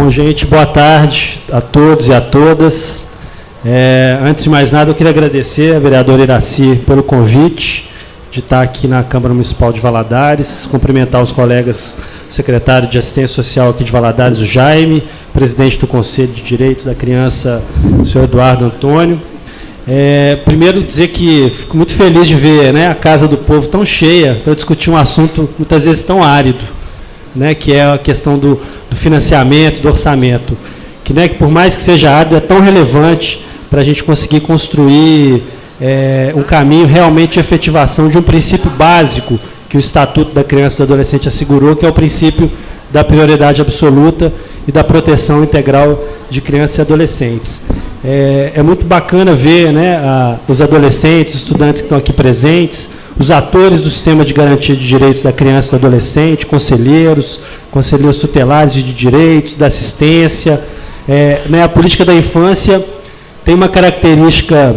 Bom, gente, boa tarde a todos e a todas. Antes de mais nada, eu queria agradecer a vereadora Iracy pelo convite de estar aqui na Câmara Municipal de Valadares, cumprimentar os colegas, o secretário de Assistência Social aqui de Valadares, o Jaime, presidente do Conselho de Direitos da Criança, o senhor Eduardo Antônio. Primeiro dizer que fico muito feliz de ver, né, a Casa do Povo tão cheia para discutir um assunto muitas vezes tão árido, né, que é a questão do financiamento, do orçamento, que, né, que por mais que seja árido, é tão relevante para a gente conseguir construir um caminho realmente de efetivação de um princípio básico que o Estatuto da Criança e do Adolescente assegurou, que é o princípio da prioridade absoluta e da proteção integral de crianças e adolescentes. É muito bacana ver, né, os adolescentes, os estudantes que estão aqui presentes, os atores do sistema de garantia de direitos da criança e do adolescente, conselheiros tutelares de direitos, da assistência. Né, a política da infância tem uma característica,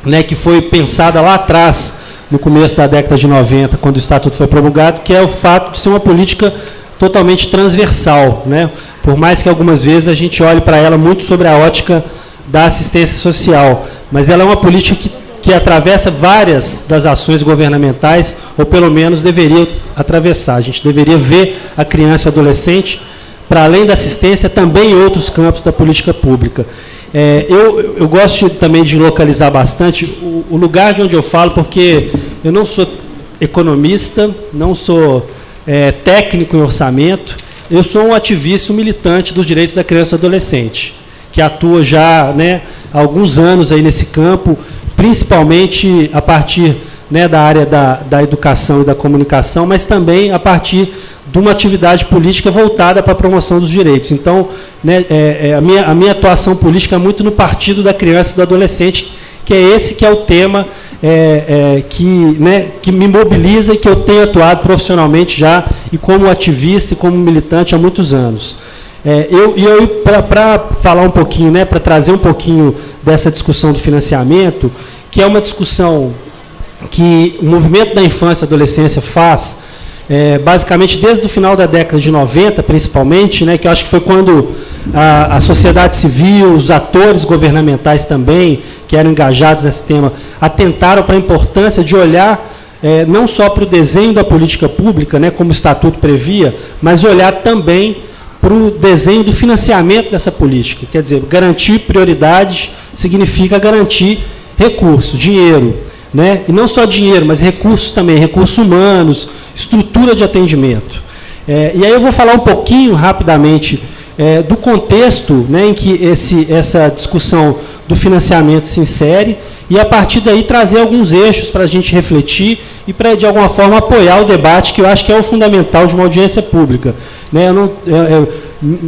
né, que foi pensada lá atrás, no começo da década de 90, quando o Estatuto foi promulgado, que é o fato de ser uma política totalmente transversal, né? Por mais que algumas vezes a gente olhe para ela muito sobre a ótica da assistência social, mas ela é uma política que atravessa várias das ações governamentais, ou pelo menos deveria atravessar. A gente deveria ver a criança e o adolescente, para além da assistência, também em outros campos da política pública. Eu gosto também de localizar bastante o lugar de onde eu falo, porque eu não sou economista, não sou técnico em orçamento, eu sou um ativista, um militante dos direitos da criança e do adolescente, que atua já, né, há alguns anos aí nesse campo, principalmente a partir, né, da área da educação e da comunicação, mas também a partir de uma atividade política voltada para a promoção dos direitos. Então, né, a minha atuação política é muito no partido da criança e do adolescente, que é esse que é o tema que me mobiliza e que eu tenho atuado profissionalmente já, e como ativista e como militante há muitos anos. Para falar um pouquinho, né, para trazer um pouquinho dessa discussão do financiamento, que é uma discussão que o movimento da infância e adolescência faz, basicamente desde o final da década de 90, principalmente, né, que eu acho que foi quando a sociedade civil, os atores governamentais também, que eram engajados nesse tema, atentaram para a importância de olhar não só para o desenho da política pública, né, como o Estatuto previa, mas olhar também para o desenho do financiamento dessa política. Quer dizer, garantir prioridade significa garantir recurso, dinheiro, né? E não só dinheiro, mas recursos também, recursos humanos, estrutura de atendimento. E aí eu vou falar um pouquinho, rapidamente, do contexto, né, em que essa discussão do financiamento se insere, e a partir daí trazer alguns eixos para a gente refletir e para, de alguma forma, apoiar o debate, que eu acho que é o fundamental de uma audiência pública. Né? Eu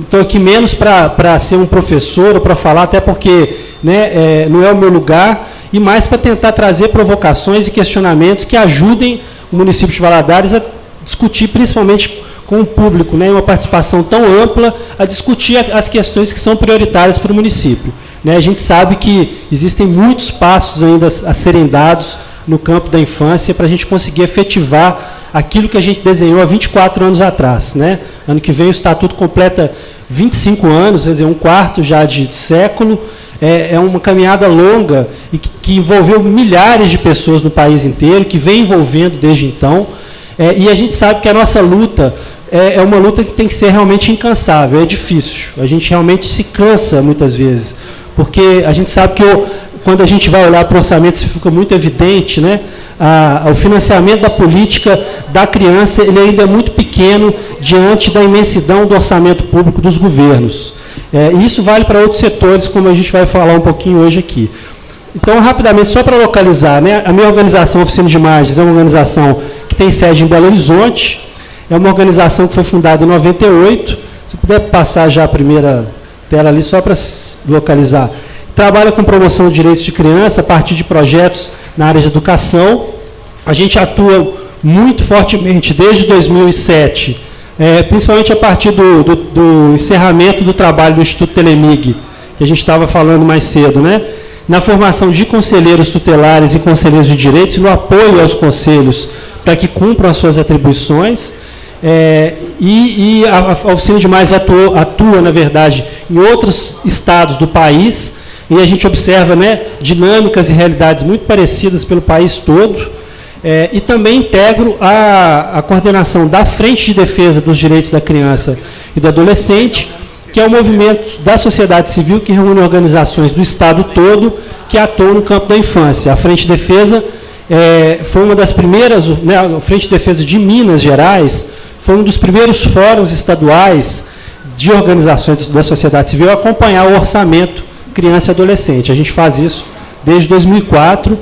estou aqui menos para ser um professor ou para falar, até porque, né, não é o meu lugar, e mais para tentar trazer provocações e questionamentos que ajudem o município de Valadares a discutir, principalmente com o público, né, uma participação tão ampla, a discutir as questões que são prioritárias para o município. Né? A gente sabe que existem muitos passos ainda a serem dados no campo da infância para a gente conseguir efetivar aquilo que a gente desenhou há 24 anos atrás. Né? Ano que vem o Estatuto completa 25 anos, quer dizer, um quarto já de século. É uma caminhada longa e que envolveu milhares de pessoas no país inteiro, que vem envolvendo desde então. E a gente sabe que a nossa luta é uma luta que tem que ser realmente incansável, é difícil. A gente realmente se cansa muitas vezes, porque a gente sabe que quando a gente vai olhar para o orçamento, isso fica muito evidente, né? O financiamento da política da criança, ele ainda é muito pequeno diante da imensidão do orçamento público dos governos. E isso vale para outros setores, como a gente vai falar um pouquinho hoje aqui. Então, rapidamente, só para localizar, né? A minha organização, Oficina de Imagens, é uma organização que tem sede em Belo Horizonte, é uma organização que foi fundada em 98, se puder passar já a primeira tela ali, só para localizar. Trabalha com promoção de direitos de criança a partir de projetos na área de educação. A gente atua muito fortemente desde 2007, principalmente a partir do encerramento do trabalho do Instituto Telemig, que a gente estava falando mais cedo, né? Na formação de conselheiros tutelares e conselheiros de direitos, no apoio aos conselhos para que cumpram as suas atribuições. E a Oficina de Mais atua, na verdade, em outros estados do país, e a gente observa, né, dinâmicas e realidades muito parecidas pelo país todo. E também integro a coordenação da Frente de Defesa dos Direitos da Criança e do Adolescente, que é um movimento da sociedade civil que reúne organizações do Estado todo que atuam no campo da infância. A Frente de Defesa foi uma das primeiras, né, a Frente de Defesa de Minas Gerais foi um dos primeiros fóruns estaduais de organizações da sociedade civil a acompanhar o orçamento criança e adolescente. A gente faz isso desde 2004,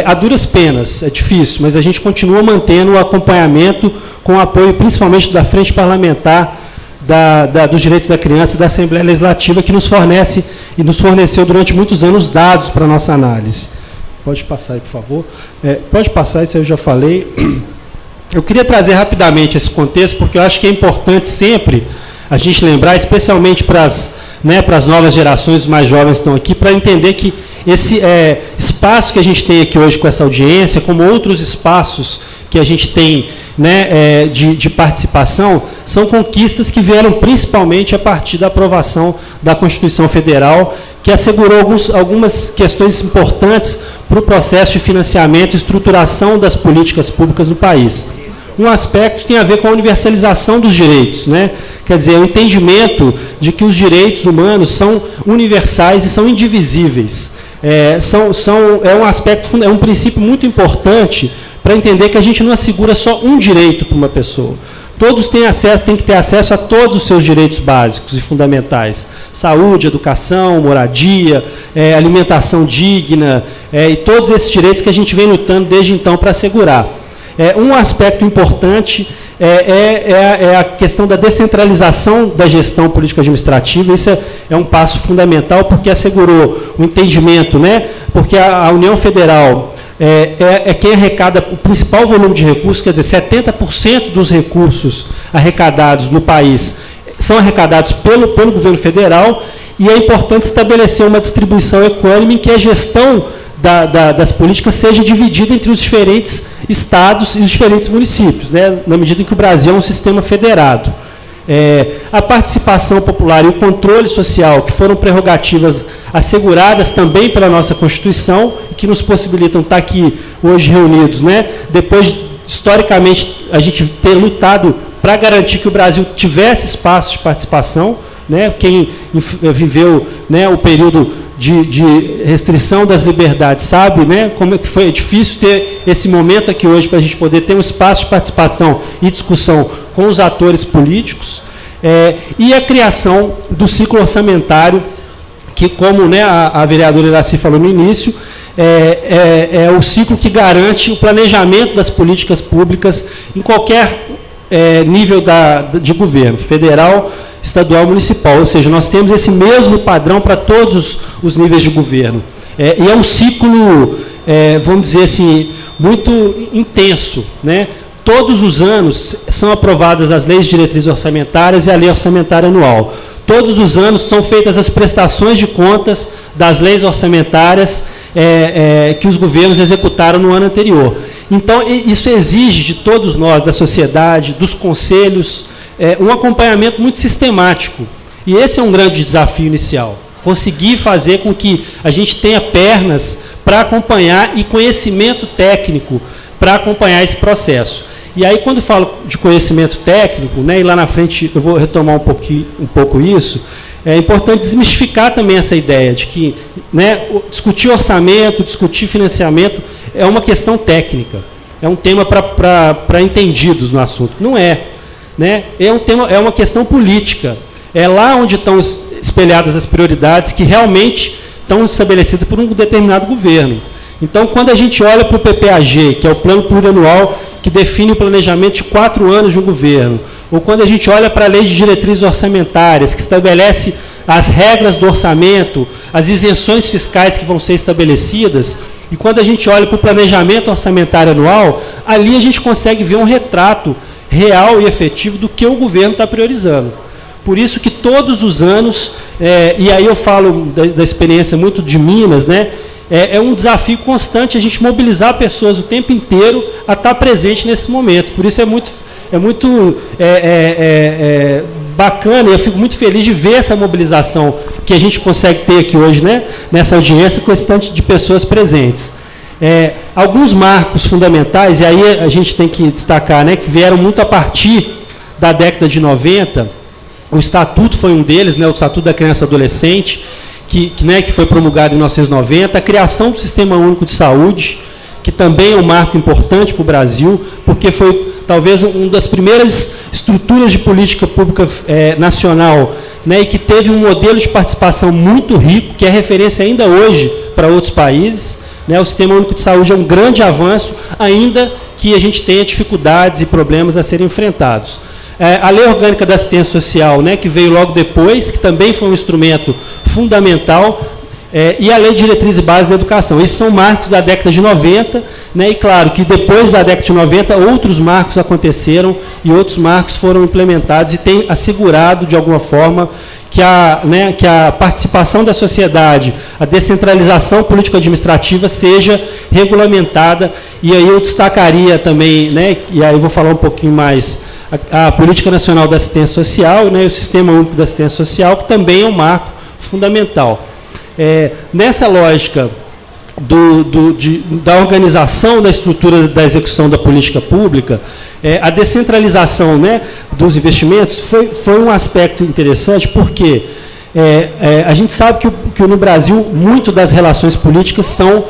a duras penas, é difícil, mas a gente continua mantendo o acompanhamento com o apoio principalmente da Frente Parlamentar dos Direitos da Criança e da Assembleia Legislativa, que nos fornece e nos forneceu durante muitos anos dados para a nossa análise. Pode passar aí, por favor. Pode passar, isso eu já falei. Eu queria trazer rapidamente esse contexto, porque eu acho que é importante sempre a gente lembrar, especialmente para as novas gerações, os mais jovens que estão aqui, para entender que esse espaço que a gente tem aqui hoje com essa audiência, como outros espaços que a gente tem, né, de participação, são conquistas que vieram principalmente a partir da aprovação da Constituição Federal, que assegurou algumas questões importantes para o processo de financiamento e estruturação das políticas públicas no país. Um aspecto tem a ver com a universalização dos direitos, né? Quer dizer, o entendimento de que os direitos humanos são universais e são indivisíveis. É um aspecto, é um princípio muito importante para entender que a gente não assegura só um direito para uma pessoa. Todos têm que ter acesso a todos os seus direitos básicos e fundamentais. Saúde, educação, moradia, alimentação digna, e todos esses direitos que a gente vem lutando desde então para assegurar. Um aspecto importante é a questão da descentralização da gestão político-administrativa. Isso é um passo fundamental, porque assegurou o entendimento, né? Porque a União Federal quem arrecada o principal volume de recursos, quer dizer, 70% dos recursos arrecadados no país são arrecadados pelo governo federal, e é importante estabelecer uma distribuição equânime em que a gestão das políticas seja dividida entre os diferentes estados e os diferentes municípios, né, na medida em que o Brasil é um sistema federado. A participação popular e o controle social, que foram prerrogativas asseguradas também pela nossa Constituição, e que nos possibilitam estar aqui hoje reunidos, né, depois, historicamente, a gente ter lutado para garantir que o Brasil tivesse espaço de participação, né, quem viveu, né, o período de restrição das liberdades sabe, né, como é que foi difícil ter esse momento aqui hoje para a gente poder ter um espaço de participação e discussão com os atores políticos, e a criação do ciclo orçamentário, que, como, né, a vereadora Iracy falou no início, é o ciclo que garante o planejamento das políticas públicas em qualquer nível de governo, federal, estadual, municipal. Ou seja, nós temos esse mesmo padrão para todos os níveis de governo. E é um ciclo, vamos dizer assim, muito intenso, né? Todos os anos são aprovadas as leis de diretrizes orçamentárias e a lei orçamentária anual. Todos os anos são feitas as prestações de contas das leis orçamentárias que os governos executaram no ano anterior. Então, isso exige de todos nós, da sociedade, dos conselhos, um acompanhamento muito sistemático. E esse é um grande desafio inicial. Conseguir fazer com que a gente tenha pernas para acompanhar e conhecimento técnico para acompanhar esse processo. E aí, quando falo de conhecimento técnico, né, e lá na frente eu vou retomar um pouco isso, é importante desmistificar também essa ideia de que, né, discutir orçamento, discutir financiamento é uma questão técnica, é um tema para entendidos no assunto. Não é. Né? É uma questão política. É lá onde estão espelhadas as prioridades que realmente estão estabelecidas por um determinado governo. Então, quando a gente olha para o PPAG, que é o Plano Plurianual que define o planejamento de 4 anos de um governo, ou quando a gente olha para a Lei de Diretrizes Orçamentárias, que estabelece as regras do orçamento, as isenções fiscais que vão ser estabelecidas, e quando a gente olha para o planejamento orçamentário anual, ali a gente consegue ver um retrato real e efetivo do que o governo está priorizando. Por isso que todos os anos, e aí eu falo da experiência muito de Minas, né, é um desafio constante a gente mobilizar pessoas o tempo inteiro a estar presente nesses momentos. Por isso é muito bacana, e eu fico muito feliz de ver essa mobilização que a gente consegue ter aqui hoje, né, nessa audiência, com esse tanto de pessoas presentes. Alguns marcos fundamentais, e aí a gente tem que destacar, né, que vieram muito a partir da década de 90, o Estatuto foi um deles, né, o Estatuto da Criança e Adolescente, que foi promulgado em 1990, a criação do Sistema Único de Saúde, que também é um marco importante para o Brasil, porque foi talvez uma das primeiras estruturas de política pública nacional, né, e que teve um modelo de participação muito rico, que é referência ainda hoje para outros países. Né, o Sistema Único de Saúde é um grande avanço, ainda que a gente tenha dificuldades e problemas a serem enfrentados. A Lei Orgânica da Assistência Social, né, que veio logo depois, que também foi um instrumento fundamental, e a Lei de Diretriz e Bases da Educação. Esses são marcos da década de 90, né, e claro que depois da década de 90 outros marcos aconteceram e outros marcos foram implementados e têm assegurado, de alguma forma, que a participação da sociedade, a descentralização político-administrativa seja regulamentada. E aí eu destacaria também, né, e aí eu vou falar um pouquinho mais, a Política Nacional da Assistência Social, né, e o Sistema Único da Assistência Social, que também é um marco fundamental. Nessa lógica da organização da estrutura da execução da política pública, a descentralização, né, dos investimentos foi um aspecto interessante, porque a gente sabe que no Brasil, muito das relações políticas são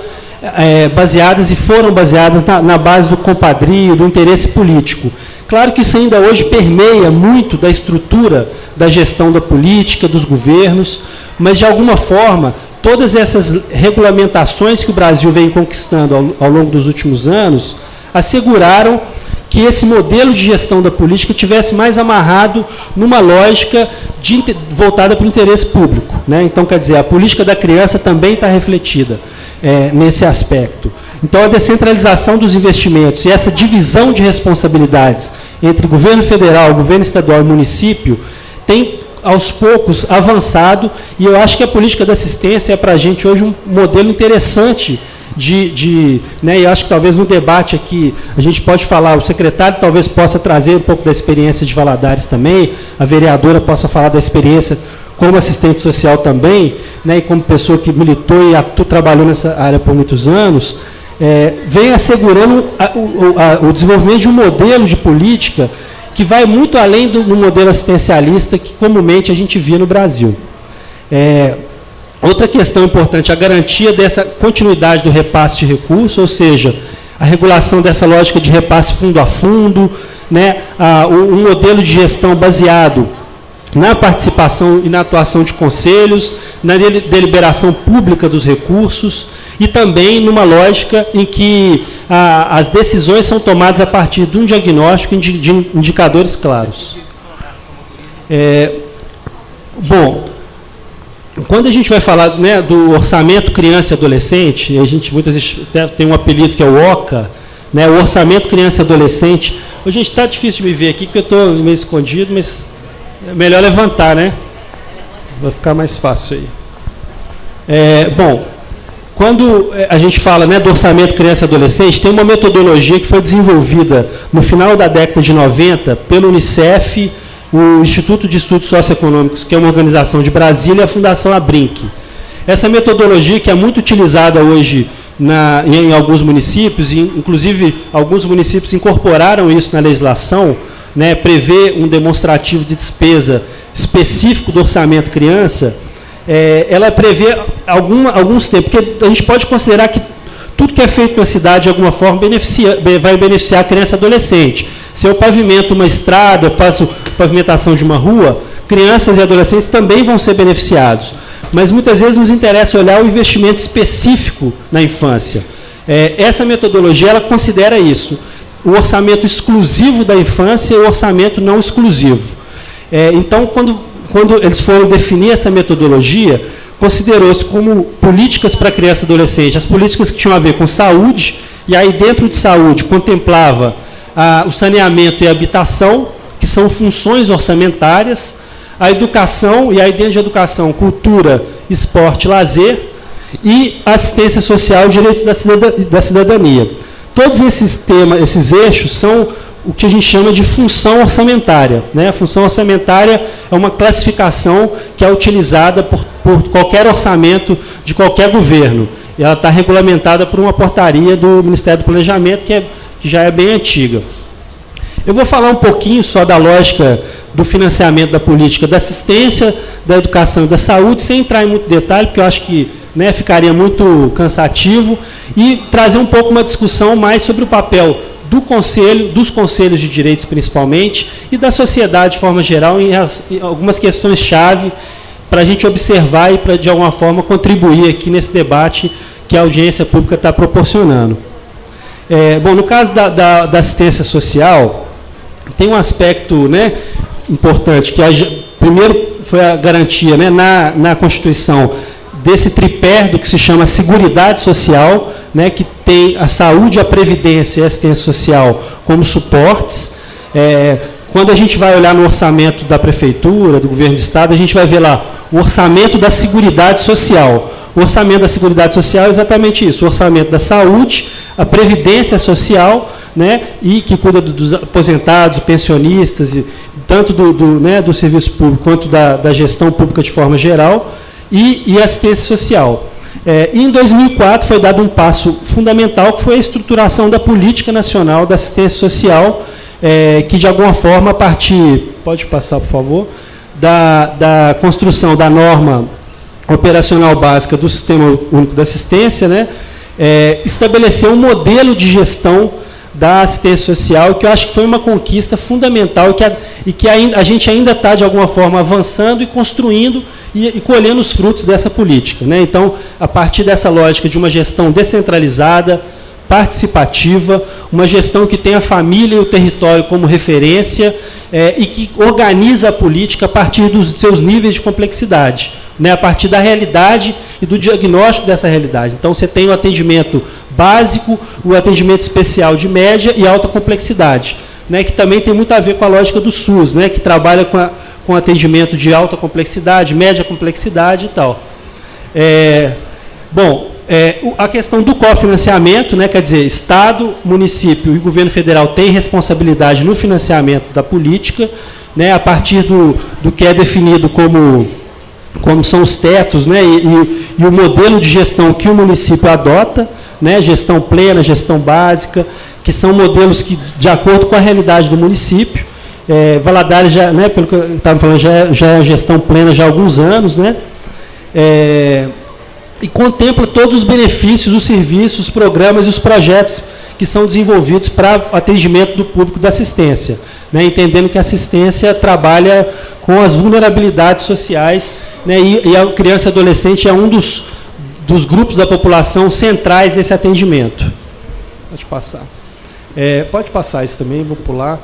baseadas e foram baseadas na base do compadrio, do interesse político. Claro que isso ainda hoje permeia muito da estrutura da gestão da política, dos governos, mas, de alguma forma, todas essas regulamentações que o Brasil vem conquistando ao longo dos últimos anos asseguraram que esse modelo de gestão da política tivesse mais amarrado numa lógica voltada para o interesse público, né? Então, quer dizer, a política da criança também está refletida nesse aspecto. Então, a descentralização dos investimentos e essa divisão de responsabilidades entre governo federal, governo estadual e município tem, aos poucos, avançado, e eu acho que a política da assistência é para a gente hoje um modelo interessante né, e acho que talvez no debate aqui a gente pode falar, o secretário talvez possa trazer um pouco da experiência de Valadares também, a vereadora possa falar da experiência como assistente social também, né, e como pessoa que militou e trabalhou nessa área por muitos anos, vem assegurando o desenvolvimento de um modelo de política que vai muito além do modelo assistencialista que comumente a gente via no Brasil. Outra questão importante, a garantia dessa continuidade do repasse de recursos, ou seja, a regulação dessa lógica de repasse fundo a fundo, né, um modelo de gestão baseado na participação e na atuação de conselhos, na deliberação pública dos recursos e também numa lógica em que as decisões são tomadas a partir de um diagnóstico de indicadores claros. Bom, quando a gente vai falar, né, do orçamento criança e adolescente, a gente muitas vezes tem um apelido que é o OCA, né, o orçamento criança e adolescente. Hoje, gente, está difícil de me ver aqui, porque eu estou meio escondido, mas é melhor levantar, né? Vai ficar mais fácil aí. Bom, quando a gente fala, né, do orçamento criança e adolescente, tem uma metodologia que foi desenvolvida no final da década de 90 pelo Unicef, o Instituto de Estudos Socioeconômicos, que é uma organização de Brasília, e a Fundação Abrinq. Essa metodologia, que é muito utilizada hoje em alguns municípios, inclusive alguns municípios incorporaram isso na legislação, né, prevê um demonstrativo de despesa específico do orçamento criança, ela prevê alguns tempos, porque a gente pode considerar que tudo que é feito na cidade, de alguma forma, vai beneficiar a criança e adolescente. Se eu pavimento uma estrada, faço pavimentação de uma rua, crianças e adolescentes também vão ser beneficiados. Mas muitas vezes nos interessa olhar o investimento específico na infância. Essa metodologia, ela considera isso, o orçamento exclusivo da infância e o orçamento não exclusivo. Então, quando eles foram definir essa metodologia, considerou-se como políticas para criança e adolescente, as políticas que tinham a ver com saúde, e aí dentro de saúde contemplava o saneamento e a habitação, que são funções orçamentárias, a educação, e aí dentro de educação, cultura, esporte, lazer, e assistência social e direitos da cidadania. Todos esses temas, esses eixos, são o que a gente chama de função orçamentária, né? A função orçamentária é uma classificação que é utilizada por qualquer orçamento de qualquer governo. E ela está regulamentada por uma portaria do Ministério do Planejamento, que já é bem antiga. Eu vou falar um pouquinho só da lógica do financiamento da política da assistência, da educação e da saúde, sem entrar em muito detalhe, porque eu acho que, né, ficaria muito cansativo, e trazer um pouco uma discussão mais sobre o papel do Conselho, dos conselhos de direitos principalmente, e da sociedade de forma geral, em algumas questões-chave para a gente observar e para, de alguma forma, contribuir aqui nesse debate que a audiência pública está proporcionando. Bom, no caso da assistência social, tem um aspecto, né, importante, que primeiro foi a garantia, né, na Constituição desse tripé do que se chama Seguridade Social, né, que tem a saúde, a previdência e a assistência social como suportes. Quando a gente vai olhar no orçamento da Prefeitura, do Governo do Estado, a gente vai ver lá o orçamento da Seguridade Social. O orçamento da Seguridade Social é exatamente isso, o orçamento da saúde, a previdência social, né, e que cuida dos aposentados, pensionistas, e tanto do serviço público quanto da gestão pública de forma geral, e assistência social. E em 2004 foi dado um passo fundamental, que foi a estruturação da Política Nacional da Assistência Social, que de alguma forma, a partir, pode passar por favor, da construção da norma operacional básica do Sistema Único da Assistência, né, estabeleceu um modelo de gestão da assistência social, que eu acho que foi uma conquista fundamental e que a gente ainda está, de alguma forma, avançando e construindo e colhendo os frutos dessa política, né? Então, a partir dessa lógica de uma gestão descentralizada, participativa, uma gestão que tem a família e o território como referência, e que organiza a política a partir dos seus níveis de complexidade, né, a partir da realidade e do diagnóstico dessa realidade. Então, você tem o atendimento básico, o atendimento especial de média e alta complexidade, né, que também tem muito a ver com a lógica do SUS, né, que trabalha com atendimento de alta complexidade, média complexidade e tal. A questão do cofinanciamento, né, quer dizer, Estado, município e governo federal têm responsabilidade no financiamento da política, né, a partir do que é definido como são os tetos, né, e o modelo de gestão que o município adota, né, gestão plena, gestão básica, que são modelos que, de acordo com a realidade do município, Valadares, já, né, pelo que eu estava falando, já é gestão plena já há alguns anos, né, e contempla todos os benefícios, os serviços, os programas e os projetos que são desenvolvidos para o atendimento do público da assistência, né, entendendo que a assistência trabalha com as vulnerabilidades sociais, né, e a criança e adolescente é um dos grupos da população centrais desse atendimento. Pode passar. Pode passar isso também, vou pular.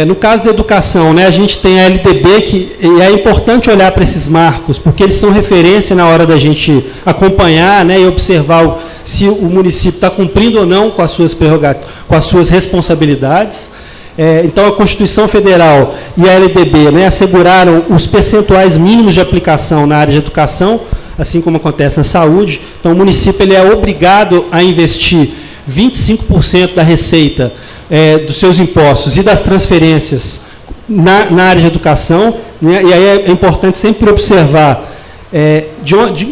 No caso da educação, né, a gente tem a LDB, e é importante olhar para esses marcos, porque eles são referência na hora da gente acompanhar, né, e observar se o município está cumprindo ou não com as suas prerrogativas, com as suas responsabilidades. Então, a Constituição Federal e a LDB, né, asseguraram os percentuais mínimos de aplicação na área de educação, assim como acontece na saúde. Então, o município ele é obrigado a investir 25% da receita dos seus impostos e das transferências na área de educação, né? E aí é importante sempre observar,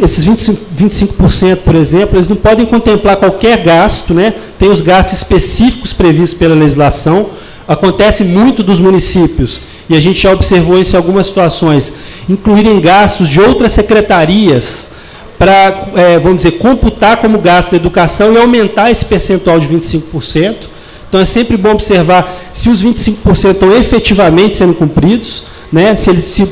esses 25%, por exemplo, eles não podem contemplar qualquer gasto, né? Tem os gastos específicos previstos pela legislação. Acontece muito dos municípios, e a gente já observou isso em algumas situações, incluírem gastos de outras secretarias para, vamos dizer, computar como gasto da educação e aumentar esse percentual de 25%. Então, é sempre bom observar se os 25% estão efetivamente sendo cumpridos, né?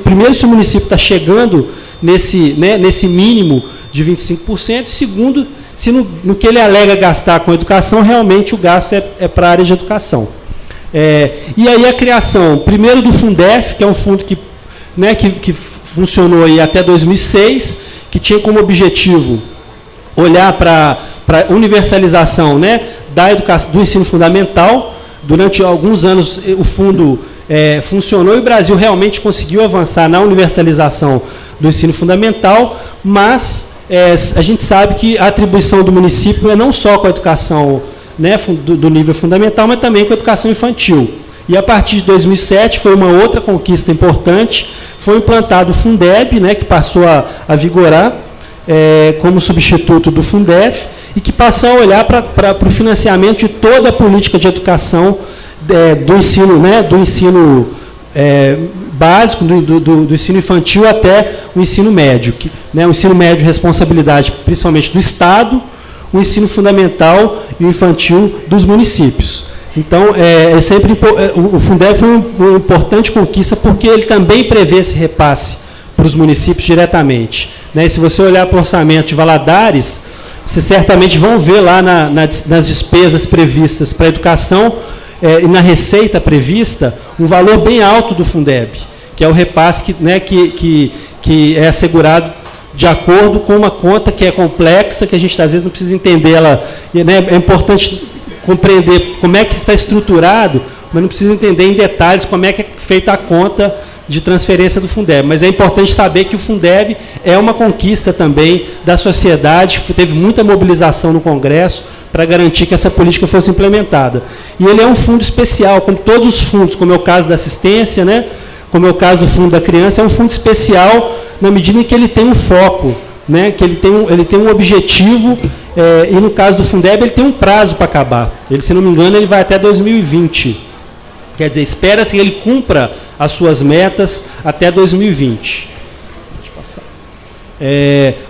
Primeiro, se o município está chegando nesse mínimo de 25%, e segundo, se no que ele alega gastar com educação, realmente o gasto é para a área de educação. E aí a criação, primeiro do Fundef, que é um fundo que funcionou aí até 2006, que tinha como objetivo olhar para a universalização, né, da educação, do ensino fundamental. Durante alguns anos o fundo funcionou e o Brasil realmente conseguiu avançar na universalização do ensino fundamental, mas a gente sabe que a atribuição do município é não só com a educação né, do nível fundamental, mas também com a educação infantil. E a partir de 2007 foi uma outra conquista importante, foi implantado o Fundeb, né, que passou a vigorar como substituto do Fundef, e que passou a olhar para o financiamento de toda a política de educação do ensino, né, do ensino básico, do ensino infantil até o ensino médio. Né, o ensino médio, responsabilidade principalmente do Estado, o ensino fundamental e o infantil dos municípios. Então, o Fundeb foi uma importante conquista porque ele também prevê esse repasse para os municípios diretamente. Né? E se você olhar para o orçamento de Valadares, vocês certamente vão ver lá nas despesas previstas para a educação e na receita prevista um valor bem alto do Fundeb, que é o repasse que é assegurado de acordo com uma conta que é complexa, que a gente às vezes não precisa entender ela. Né? É importante compreender como é que está estruturado, mas não precisa entender em detalhes como é que é feita a conta de transferência do Fundeb. Mas é importante saber que o Fundeb é uma conquista também da sociedade, teve muita mobilização no Congresso para garantir que essa política fosse implementada. E ele é um fundo especial, como todos os fundos, como é o caso da assistência, né? Como é o caso do Fundo da Criança, é um fundo especial na medida em que ele tem um foco, né, que ele tem um objetivo, e no caso do Fundeb ele tem um prazo para acabar. Ele, se não me engano, ele vai até 2020. Quer dizer, espera-se que ele cumpra as suas metas até 2020. Deixa eu passar.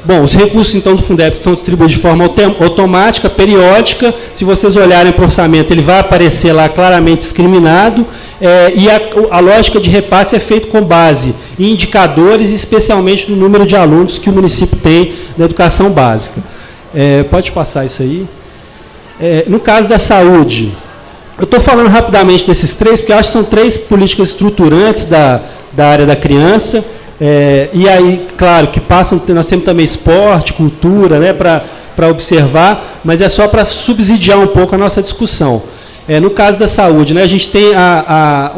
Bom, os recursos, então, do Fundeb são distribuídos de forma automática, periódica. Se vocês olharem para o orçamento, ele vai aparecer lá claramente discriminado, e a lógica de repasse é feita com base em indicadores, especialmente no número de alunos que o município tem na educação básica. Pode passar isso aí. No caso da saúde, eu estou falando rapidamente desses três, porque eu acho que são três políticas estruturantes da área da criança. E aí, claro, que passam, nós temos também esporte, cultura, né, para observar, mas é só para subsidiar um pouco a nossa discussão. No caso da saúde, né, a gente tem a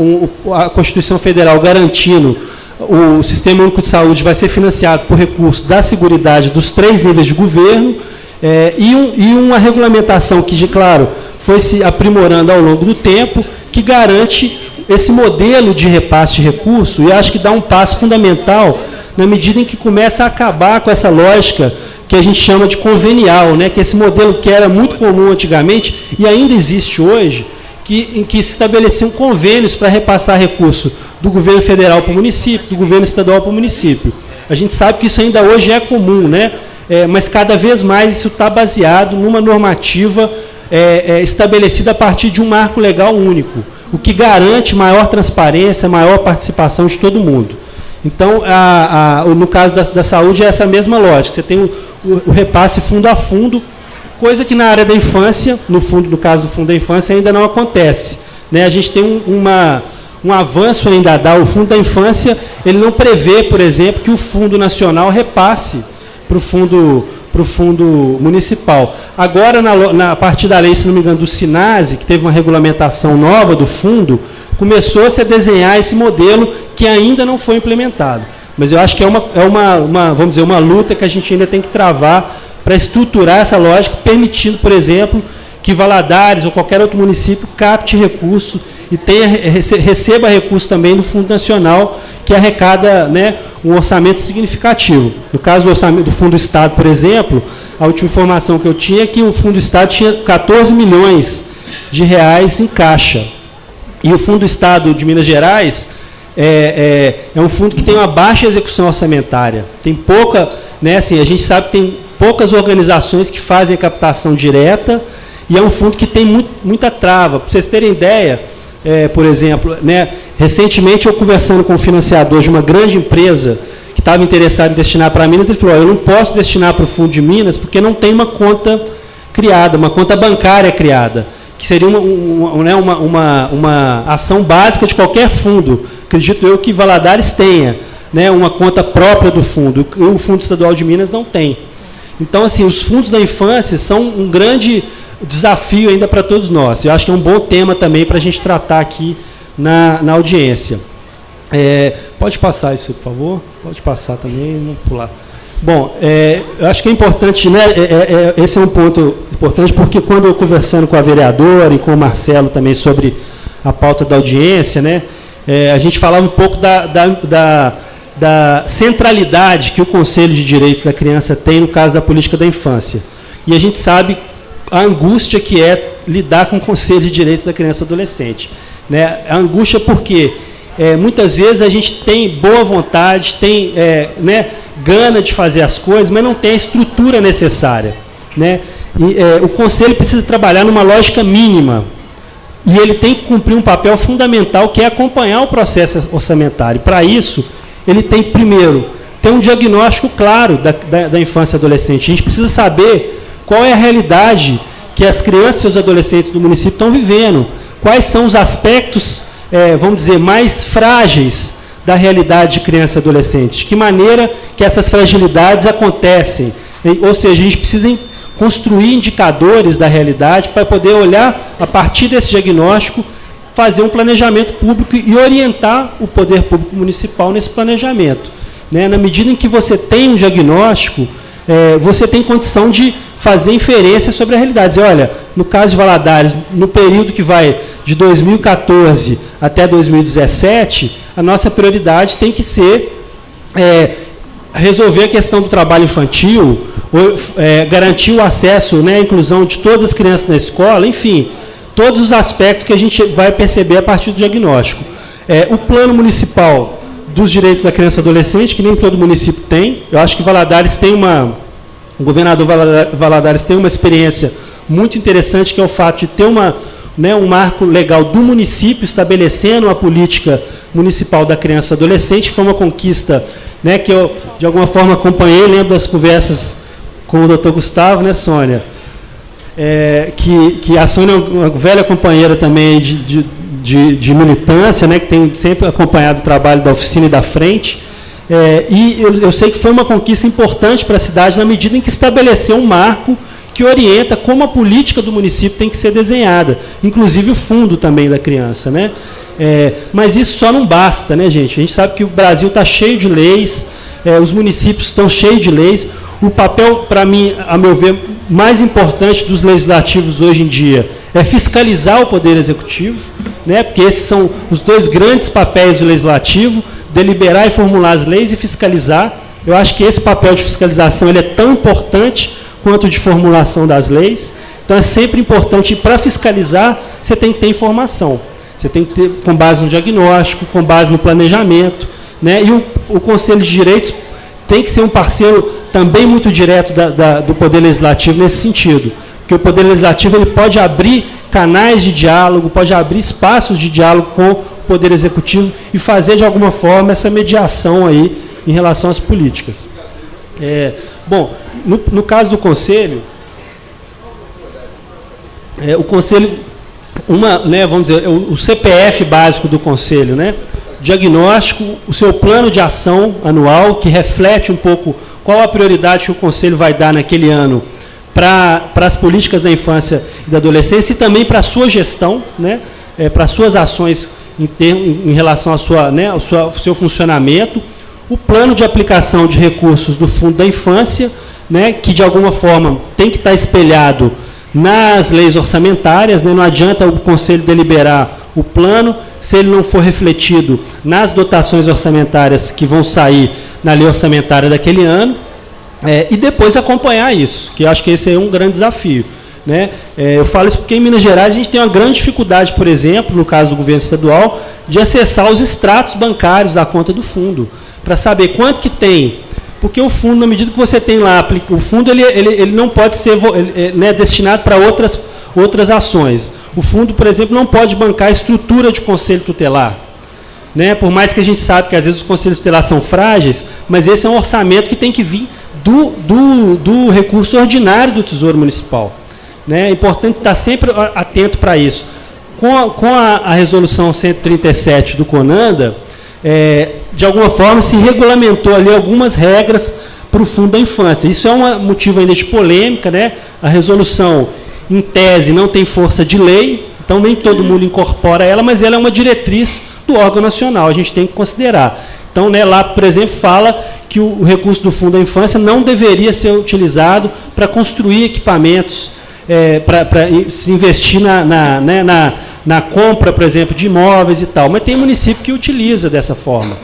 Constituição Federal garantindo o Sistema Único de Saúde vai ser financiado por recursos da Seguridade dos 3 níveis de governo, e uma regulamentação que, claro, foi se aprimorando ao longo do tempo, que garante esse modelo de repasse de recurso, e acho que dá um passo fundamental na medida em que começa a acabar com essa lógica que a gente chama de convenial, né? Que esse modelo que era muito comum antigamente e ainda existe hoje, em que se estabeleciam convênios para repassar recurso do governo federal para o município, do governo estadual para o município. A gente sabe que isso ainda hoje é comum, né? Mas cada vez mais isso está baseado numa normativa estabelecida a partir de um marco legal único, o que garante maior transparência, maior participação de todo mundo. Então, no caso da saúde, é essa mesma lógica. Você tem o repasse fundo a fundo, coisa que na área da infância, no caso do Fundo da Infância, ainda não acontece. Né? A gente tem um avanço ainda a dar. O Fundo da Infância, ele não prevê, por exemplo, que o Fundo Nacional repasse para o fundo municipal. Agora, a partir da lei, se não me engano, do SINASE, que teve uma regulamentação nova do fundo, começou-se a desenhar esse modelo que ainda não foi implementado. Mas eu acho que vamos dizer, uma luta que a gente ainda tem que travar para estruturar essa lógica, permitindo, por exemplo, que Valadares ou qualquer outro município capte recurso e receba recurso também do Fundo Nacional, que arrecada, né, um orçamento significativo. No caso do orçamento do Fundo do Estado, por exemplo, a última informação que eu tinha é que o Fundo do Estado tinha 14 milhões de reais em caixa. E o Fundo do Estado de Minas Gerais é um fundo que tem uma baixa execução orçamentária. Tem pouca, né, assim, a gente sabe que tem poucas organizações que fazem a captação direta, e é um fundo que tem muita trava. Para vocês terem ideia, por exemplo, né, recentemente eu conversando com um financiador de uma grande empresa que estava interessado em destinar para Minas, ele falou, eu não posso destinar para o Fundo de Minas porque não tem uma conta criada, uma conta bancária criada, que seria uma ação básica de qualquer fundo. Acredito eu que Valadares tenha, né, uma conta própria do fundo, e o Fundo Estadual de Minas não tem. Então, assim, os fundos da infância são um grande desafio ainda para todos nós. Eu acho que é um bom tema também para a gente tratar aqui na audiência. Pode passar isso, por favor? Pode passar também, vamos pular. Bom, eu acho que é importante, né, esse é um ponto importante, porque quando eu conversando com a vereadora e com o Marcelo também sobre a pauta da audiência, né, a gente falava um pouco da centralidade que o Conselho de Direitos da Criança tem no caso da política da infância. E a gente sabe a angústia que é lidar com o Conselho de Direitos da Criança e Adolescente. Né? A angústia porque muitas vezes a gente tem boa vontade, tem né, gana de fazer as coisas, mas não tem a estrutura necessária. Né? E, o Conselho precisa trabalhar numa lógica mínima. E ele tem que cumprir um papel fundamental, que é acompanhar o processo orçamentário. Para isso, ele tem, primeiro, ter um diagnóstico claro da infância e adolescente. A gente precisa saber qual é a realidade que as crianças e os adolescentes do município estão vivendo. Quais são os aspectos, vamos dizer, mais frágeis da realidade de criança e adolescente. De que maneira que essas fragilidades acontecem. Ou seja, a gente precisa construir indicadores da realidade para poder olhar, a partir desse diagnóstico, fazer um planejamento público e orientar o poder público municipal nesse planejamento. Né? Na medida em que você tem um diagnóstico, você tem condição de fazer inferência sobre a realidade. Dizer, olha, no caso de Valadares, no período que vai de 2014 até 2017, a nossa prioridade tem que ser resolver a questão do trabalho infantil, garantir o acesso, né, a inclusão de todas as crianças na escola, enfim, todos os aspectos que a gente vai perceber a partir do diagnóstico. O plano municipal dos direitos da criança e adolescente, que nem todo município tem. Eu acho que Valadares tem o governador Valadares tem uma experiência muito interessante, que é o fato de ter um marco legal do município, estabelecendo uma política municipal da criança e adolescente, que foi uma conquista, né, que eu, de alguma forma, acompanhei, lembro das conversas com o doutor Gustavo, né, Sônia? Que a Sônia é uma velha companheira também de militância, né, que tem sempre acompanhado o trabalho da oficina e da frente, e eu sei que foi uma conquista importante para a cidade, na medida em que estabeleceu um marco que orienta como a política do município tem que ser desenhada, inclusive o fundo também da criança. Né? Mas isso só não basta, né, gente? A gente sabe que o Brasil está cheio de leis, os municípios estão cheios de leis. O papel, para mim, a meu ver, mais importante dos legislativos hoje em dia é fiscalizar o Poder Executivo, né? Porque esses são os dois grandes papéis do Legislativo, deliberar e formular as leis e fiscalizar. Eu acho que esse papel de fiscalização ele é tão importante quanto de formulação das leis. Então, é sempre importante, para fiscalizar, você tem que ter informação. Você tem que ter, com base no diagnóstico, com base no planejamento. Né? E o Conselho de Direitos tem que ser um parceiro também muito direto do Poder Legislativo nesse sentido. Porque o Poder Legislativo ele pode abrir canais de diálogo, pode abrir espaços de diálogo com o Poder Executivo e fazer, de alguma forma, essa mediação aí em relação às políticas. Bom, no caso do Conselho, o Conselho, né, vamos dizer, o CPF básico do Conselho, né, diagnóstico, o seu plano de ação anual, que reflete um pouco qual a prioridade que o Conselho vai dar naquele ano para as políticas da infância e da adolescência e também para a sua gestão, né, para as suas ações em relação ao seu funcionamento, o plano de aplicação de recursos do Fundo da Infância, né, que de alguma forma tem que estar espelhado nas leis orçamentárias, né, não adianta o Conselho deliberar o plano se ele não for refletido nas dotações orçamentárias que vão sair na lei orçamentária daquele ano, e depois acompanhar isso, que eu acho que esse é um grande desafio. Né? Eu falo isso porque em Minas Gerais a gente tem uma grande dificuldade, por exemplo, no caso do governo estadual, de acessar os extratos bancários da conta do fundo, para saber quanto que tem. Porque o fundo, na medida que você tem lá, o fundo ele não pode ser né, destinado para outras ações. O fundo, por exemplo, não pode bancar a estrutura de conselho tutelar. Né? Por mais que a gente sabe que às vezes os conselhos tutelares são frágeis, mas esse é um orçamento que tem que vir do recurso ordinário do Tesouro Municipal. Né? É importante estar sempre atento para isso. Com a resolução 137 do CONANDA, de alguma forma se regulamentou ali algumas regras para o Fundo da Infância. Isso é um motivo ainda de polêmica, né? A resolução, em tese, não tem força de lei, então nem todo mundo incorpora ela, mas ela é uma diretriz do órgão nacional, a gente tem que considerar. Então, né, lá, por exemplo, fala que o recurso do Fundo da Infância não deveria ser utilizado para construir equipamentos, para se investir na compra, por exemplo, de imóveis e tal. Mas tem município que utiliza dessa forma.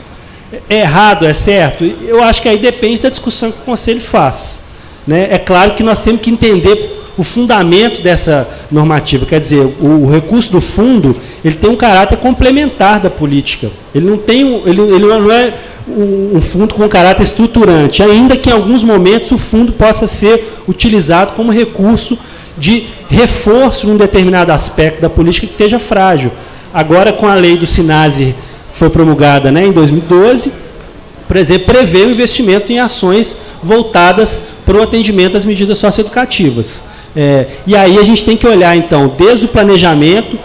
É errado, é certo? Eu acho que aí depende da discussão que o Conselho faz. Né? É claro que nós temos que entender o fundamento dessa normativa. Quer dizer, o recurso do fundo, ele tem um caráter complementar da política. Ele não é um fundo com caráter estruturante, ainda que em alguns momentos o fundo possa ser utilizado como recurso de reforço em um determinado aspecto da política que esteja frágil. Agora, com a lei do SINASE, que foi promulgada, né, em 2012, por exemplo, prevê o investimento em ações voltadas para o atendimento às medidas socioeducativas. E aí a gente tem que olhar, então, desde o planejamento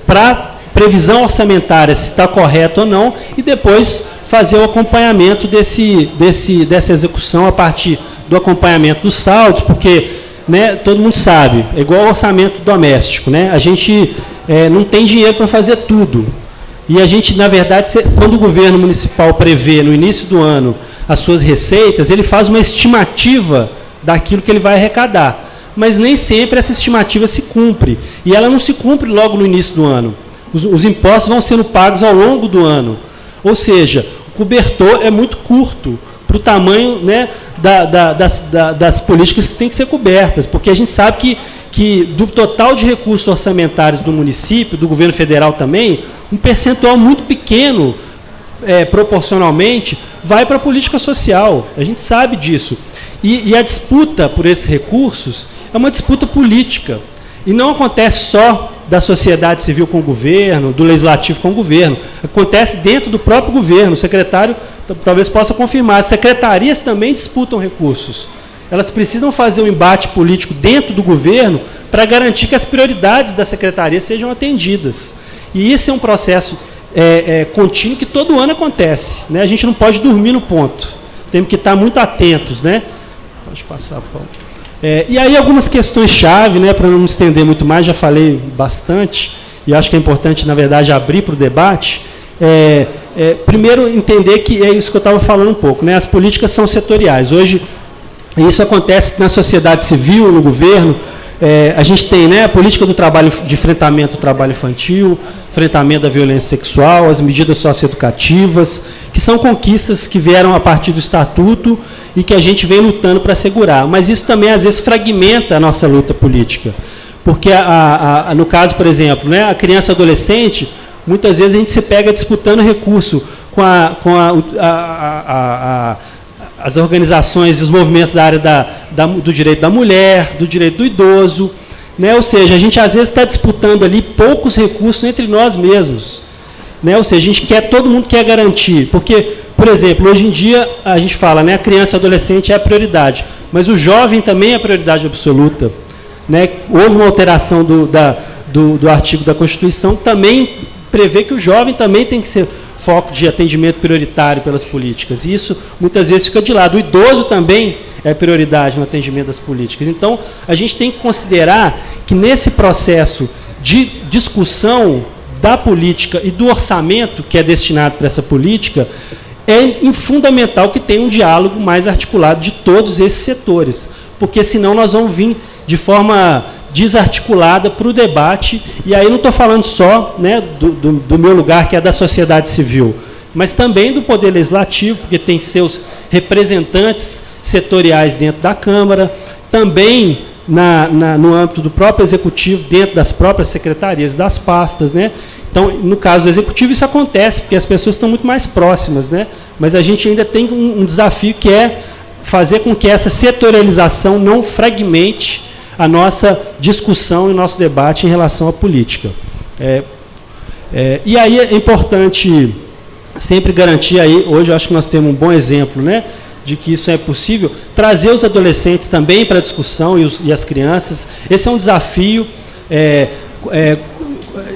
para previsão orçamentária, se está correto ou não, e depois fazer o acompanhamento dessa execução a partir do acompanhamento dos saldos, porque, né, todo mundo sabe, é igual ao orçamento doméstico, né? A gente não tem dinheiro para fazer tudo. E a gente, na verdade, quando o governo municipal prevê no início do ano as suas receitas, ele faz uma estimativa daquilo que ele vai arrecadar. Mas nem sempre essa estimativa se cumpre. E ela não se cumpre logo no início do ano. Os impostos vão sendo pagos ao longo do ano. Ou seja, o cobertor é muito curto para o tamanho, né, das políticas que têm que ser cobertas. Porque a gente sabe que do total de recursos orçamentários do município, do governo federal também, um percentual muito pequeno, proporcionalmente, vai para a política social. A gente sabe disso. E a disputa por esses recursos é uma disputa política. E não acontece só da sociedade civil com o governo, do legislativo com o governo. Acontece dentro do próprio governo. O secretário talvez possa confirmar. As secretarias também disputam recursos. Elas precisam fazer um embate político dentro do governo para garantir que as prioridades da secretaria sejam atendidas. E isso é um processo contínuo que todo ano acontece. Né? A gente não pode dormir no ponto. Temos que estar muito atentos. Né? Pode passar, por favor. E aí algumas questões-chave, né, para não me estender muito mais, já falei bastante, e acho que é importante, na verdade, abrir para o debate. Primeiro, entender que é isso que eu estava falando um pouco, né, as políticas são setoriais. Hoje, isso acontece na sociedade civil, no governo. A gente tem, né, a política do trabalho, de enfrentamento ao trabalho infantil, enfrentamento da violência sexual, as medidas socioeducativas, que são conquistas que vieram a partir do Estatuto e que a gente vem lutando para assegurar. Mas isso também, às vezes, fragmenta a nossa luta política. Porque, no caso, por exemplo, né, a criança e adolescente, muitas vezes a gente se pega disputando recurso com as organizações, os movimentos da área do direito da mulher, do direito do idoso, né? Ou seja, a gente às vezes está disputando ali poucos recursos entre nós mesmos, né? Ou seja, todo mundo quer garantir, porque, por exemplo, hoje em dia a gente fala, né, a criança e adolescente é a prioridade, mas o jovem também é a prioridade absoluta, né? Houve uma alteração do artigo da Constituição que também prevê que o jovem também tem que ser foco de atendimento prioritário pelas políticas. E isso, muitas vezes, fica de lado. O idoso também é prioridade no atendimento das políticas. Então, a gente tem que considerar que, nesse processo de discussão da política e do orçamento que é destinado para essa política, é fundamental que tenha um diálogo mais articulado de todos esses setores, porque, senão, nós vamos vir de forma desarticulada para o debate, e aí não estou falando só, né, do meu lugar, que é da sociedade civil, mas também do Poder Legislativo, porque tem seus representantes setoriais dentro da Câmara, também no âmbito do próprio Executivo, dentro das próprias secretarias das pastas. Né? Então, no caso do Executivo, isso acontece, porque as pessoas estão muito mais próximas, né? Mas a gente ainda tem um desafio, que é fazer com que essa setorialização não fragmente a nossa discussão e o nosso debate em relação à política. E aí é importante sempre garantir, aí, hoje eu acho que nós temos um bom exemplo, né, de que isso é possível, trazer os adolescentes também para a discussão e as crianças. Esse é um desafio.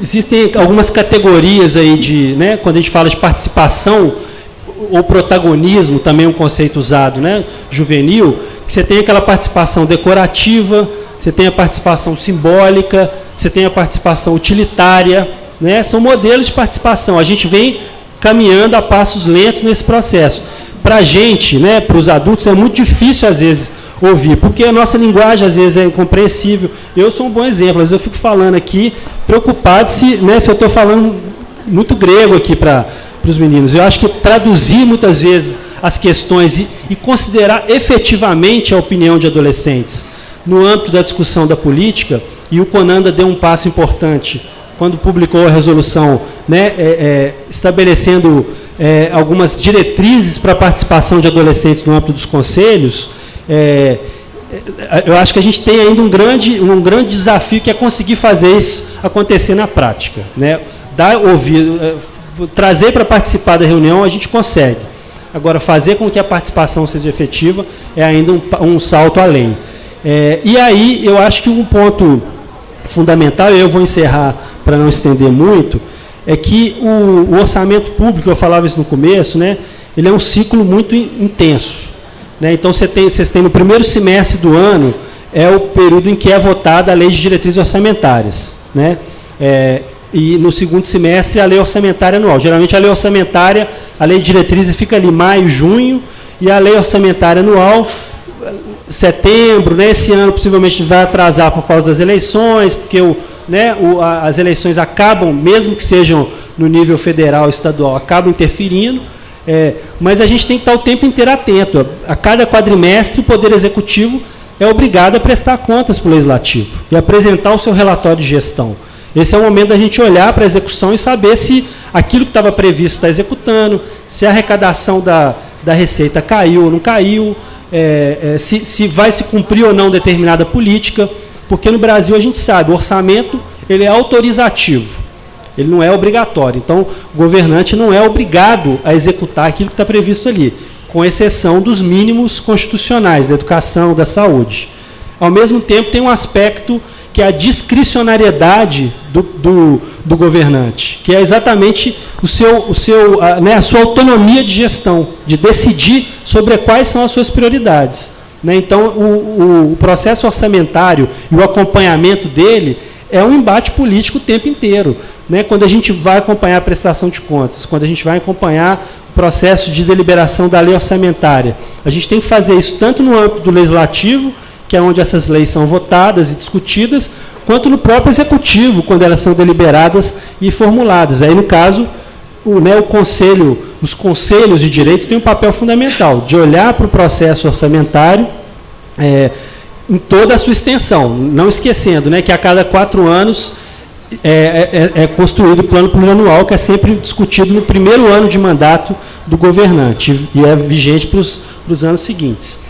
Existem algumas categorias aí né, quando a gente fala de participação ou protagonismo, também é um conceito usado, né, juvenil, que você tem aquela participação decorativa, você tem a participação simbólica, você tem a participação utilitária, né? São modelos de participação. A gente vem caminhando a passos lentos nesse processo. Para a gente, né, para os adultos, é muito difícil, às vezes, ouvir, porque a nossa linguagem, às vezes, é incompreensível. Eu sou um bom exemplo, às vezes eu fico falando aqui, preocupado se eu estou falando muito grego aqui para os meninos. Eu acho que traduzir, muitas vezes, as questões e considerar efetivamente a opinião de adolescentes no âmbito da discussão da política, e o Conanda deu um passo importante quando publicou a resolução, né, estabelecendo algumas diretrizes para a participação de adolescentes no âmbito dos conselhos. Eu acho que a gente tem ainda um grande desafio, que é conseguir fazer isso acontecer na prática, né? Trazer para participar da reunião a gente consegue. Agora, fazer com que a participação seja efetiva é ainda um salto além. E aí, eu acho que um ponto fundamental, e eu vou encerrar para não estender muito, é que o orçamento público, eu falava isso no começo, né, ele é um ciclo muito intenso. Né? Então, vocês têm no primeiro semestre do ano, é o período em que é votada a lei de diretrizes orçamentárias. Né? E no segundo semestre, a lei orçamentária anual. Geralmente, a lei orçamentária, a lei de diretrizes fica ali maio, junho, e a lei orçamentária anual, setembro. Né? Esse ano, possivelmente, vai atrasar por causa das eleições, porque as eleições acabam, mesmo que sejam no nível federal e estadual, acabam interferindo. Mas a gente tem que estar o tempo inteiro atento. A cada quadrimestre, o Poder Executivo é obrigado a prestar contas para o Legislativo e apresentar o seu relatório de gestão. Esse é o momento da gente olhar para a execução e saber se aquilo que estava previsto está executando, se a arrecadação da receita caiu ou não caiu, se vai se cumprir ou não determinada política, porque no Brasil a gente sabe, o orçamento ele é autorizativo, ele não é obrigatório. Então, o governante não é obrigado a executar aquilo que está previsto ali, com exceção dos mínimos constitucionais, da educação, da saúde. Ao mesmo tempo, tem um aspecto que é a discricionariedade do governante, que é exatamente a sua autonomia de gestão, de decidir sobre quais são as suas prioridades. Né? Então, o processo orçamentário e o acompanhamento dele é um embate político o tempo inteiro. Né? Quando a gente vai acompanhar a prestação de contas, quando a gente vai acompanhar o processo de deliberação da lei orçamentária, a gente tem que fazer isso tanto no âmbito do legislativo, que é onde essas leis são votadas e discutidas, quanto no próprio executivo, quando elas são deliberadas e formuladas. Aí, no caso, os conselhos de direitos têm um papel fundamental, de olhar para o processo orçamentário em toda a sua extensão, não esquecendo, né, que a cada 4 anos é construído o plano plurianual, que é sempre discutido no primeiro ano de mandato do governante, e é vigente para os anos seguintes.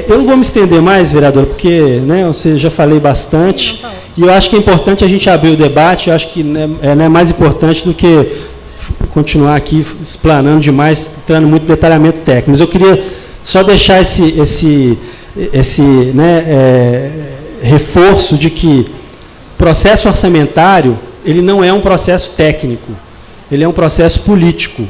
Eu não vou me estender mais, vereador, porque eu já falei bastante, e eu acho que é importante a gente abrir o debate. Eu acho que é mais importante do que continuar aqui explanando demais, entrando muito em detalhamento técnico. Mas eu queria só deixar esse reforço de que o processo orçamentário ele não é um processo técnico, ele é um processo político.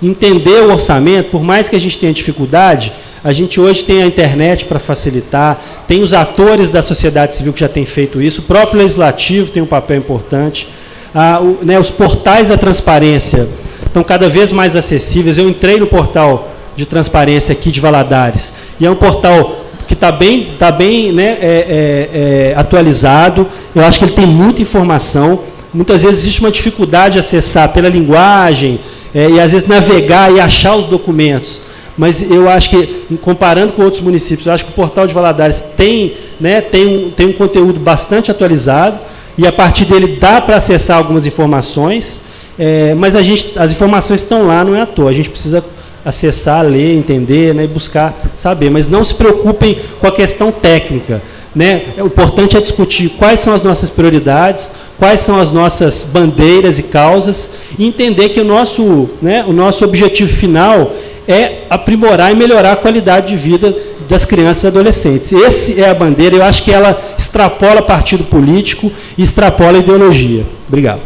Entender o orçamento, por mais que a gente tenha dificuldade, a gente hoje tem a internet para facilitar, tem os atores da sociedade civil que já têm feito isso, o próprio legislativo tem um papel importante, os portais da transparência estão cada vez mais acessíveis. Eu entrei no portal de transparência aqui de Valadares, e é um portal que está bem atualizado. Eu acho que ele tem muita informação. Muitas vezes existe uma dificuldade de acessar pela linguagem, e às vezes navegar e achar os documentos. Mas eu acho que, comparando com outros municípios, eu acho que o portal de Valadares tem um conteúdo bastante atualizado, e a partir dele dá para acessar algumas informações, mas as informações estão lá, não é à toa. A gente precisa acessar, ler, entender, e buscar saber. Mas não se preocupem com a questão técnica. O importante é discutir quais são as nossas prioridades, quais são as nossas bandeiras e causas, e entender que o nosso objetivo final é aprimorar e melhorar a qualidade de vida das crianças e adolescentes. Essa é a bandeira. Eu acho que ela extrapola partido político e extrapola a ideologia. Obrigado.